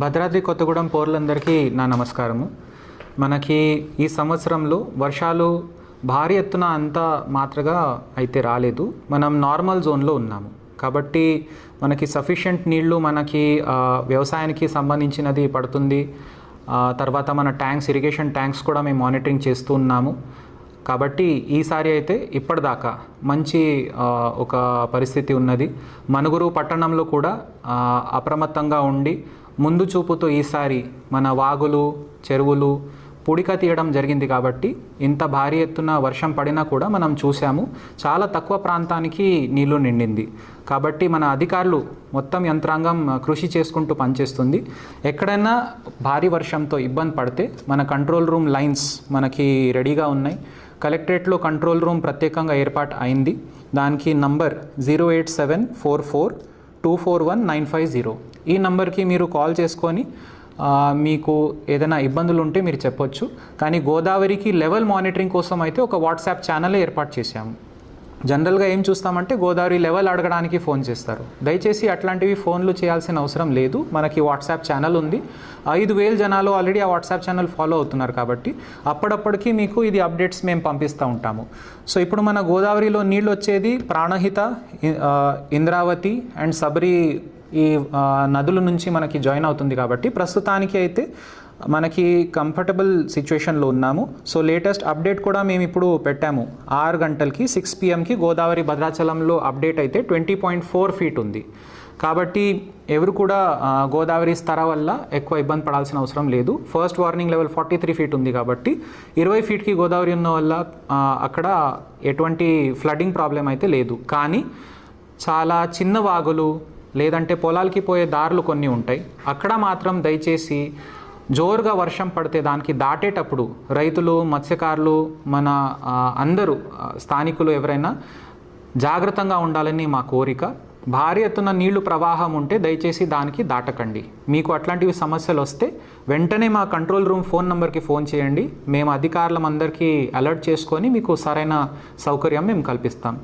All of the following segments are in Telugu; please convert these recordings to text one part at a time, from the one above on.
భద్రాద్రి కొత్తగూడెం పౌరులందరికీ నా నమస్కారము. మనకి ఈ సంవత్సరంలో వర్షాలు భారీ ఎత్తున అంత మాత్రగా అయితే రాలేదు. మనం నార్మల్ జోన్లో ఉన్నాము కాబట్టి మనకి సఫిషియెంట్ నీళ్లు మనకి వ్యవసాయానికి సంబంధించినది పడుతుంది. తర్వాత మన ట్యాంక్స్, ఇరిగేషన్ ట్యాంక్స్ కూడా మేము మానిటరింగ్ చేస్తూ ఉన్నాము. కాబట్టి ఈసారి అయితే ఇప్పటిదాకా మంచి ఒక పరిస్థితి ఉన్నది. మనుగురు పట్టణంలో కూడా అప్రమత్తంగా ఉండి ముందు చూపుతో ఈసారి మన వాగులు, చెరువులు పూడిక తీయడం జరిగింది. కాబట్టి ఇంత భారీ ఎత్తున వర్షం పడినా కూడా మనం చూసాము చాలా తక్కువ ప్రాంతానికి నీళ్లు నిండింది. కాబట్టి మన అధికారులు మొత్తం యంత్రాంగం కృషి చేసుకుంటూ పనిచేస్తుంది. ఎక్కడైనా భారీ వర్షంతో ఇబ్బంది పడితే మన కంట్రోల్ రూమ్ లైన్స్ మనకి రెడీగా ఉన్నాయి. కలెక్టరేట్లో కంట్రోల్ రూమ్ ప్రత్యేకంగా ఏర్పాటు అయింది. దానికి నంబర్ 08744241950. ఈ నంబర్కి మీరు కాల్ చేసుకొని మీకు ఏదైనా ఇబ్బందులు ఉంటే మీరు చెప్పొచ్చు. కానీ గోదావరికి లెవెల్ మానిటరింగ్ కోసం అయితే ఒక వాట్సాప్ ఛానల్ ఏర్పాటు చేశాము. జనరల్గా ఏం చూస్తామంటే గోదావరి లెవెల్ అడగడానికి ఫోన్ చేస్తారు. దయచేసి అట్లాంటివి ఫోన్లు చేయాల్సిన అవసరం లేదు. మనకి వాట్సాప్ ఛానల్ ఉంది. 5,000 జనాలు ఆల్రెడీ ఆ వాట్సాప్ ఛానల్ ఫాలో అవుతున్నారు. కాబట్టి అప్పటికి మీకు ఇది అప్డేట్స్ మేము పంపిస్తూ ఉంటాము. సో ఇప్పుడు మన గోదావరిలో నీళ్ళు వచ్చేది ప్రాణహిత, ఇంద్రావతి అండ్ సబరి ఈ నదుల నుంచి మనకి జాయిన్ అవుతుంది. కాబట్టి ప్రస్తుతానికి అయితే మనకి కంఫర్టబుల్ సిచ్యువేషన్లో ఉన్నాము. సో లేటెస్ట్ అప్డేట్ కూడా మేము ఇప్పుడు పెట్టాము. 6 గంటలకి 6 PM గోదావరి భద్రాచలంలో అప్డేట్ అయితే 20.4 feet ఉంది. కాబట్టి ఎవరు కూడా గోదావరి స్తర వల్ల ఎక్కువ ఇబ్బంది పడాల్సిన అవసరం లేదు. ఫస్ట్ వార్నింగ్ లెవెల్ 43 feet ఉంది. కాబట్టి 20 feet గోదావరి ఉన్న వల్ల అక్కడ ఎటువంటి ఫ్లడ్డింగ్ ప్రాబ్లం అయితే లేదు. కానీ చాలా చిన్న వాగులు లేదంటే పొలాలకి పోయే దారులు కొన్ని ఉంటాయి. అక్కడ మాత్రం దయచేసి జోరుగా వర్షం పడితే దానికి దాటేటప్పుడు రైతులు, మత్స్యకారులు, మన అందరూ స్థానికులు ఎవరైనా జాగ్రత్తగా ఉండాలని మా కోరిక. భారీ ఎత్తున నీళ్లు ప్రవాహం ఉంటే దయచేసి దానికి దాటకండి. మీకు అట్లాంటివి సమస్యలు వస్తే వెంటనే మా కంట్రోల్ రూమ్ ఫోన్ నెంబర్కి ఫోన్ చేయండి. మేము అధికారులం అందరికీ అలర్ట్ చేసుకొని మీకు సరైన సౌకర్యం మేము కల్పిస్తాం.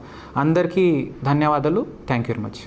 అందరికీ ధన్యవాదాలు. Thank you very much.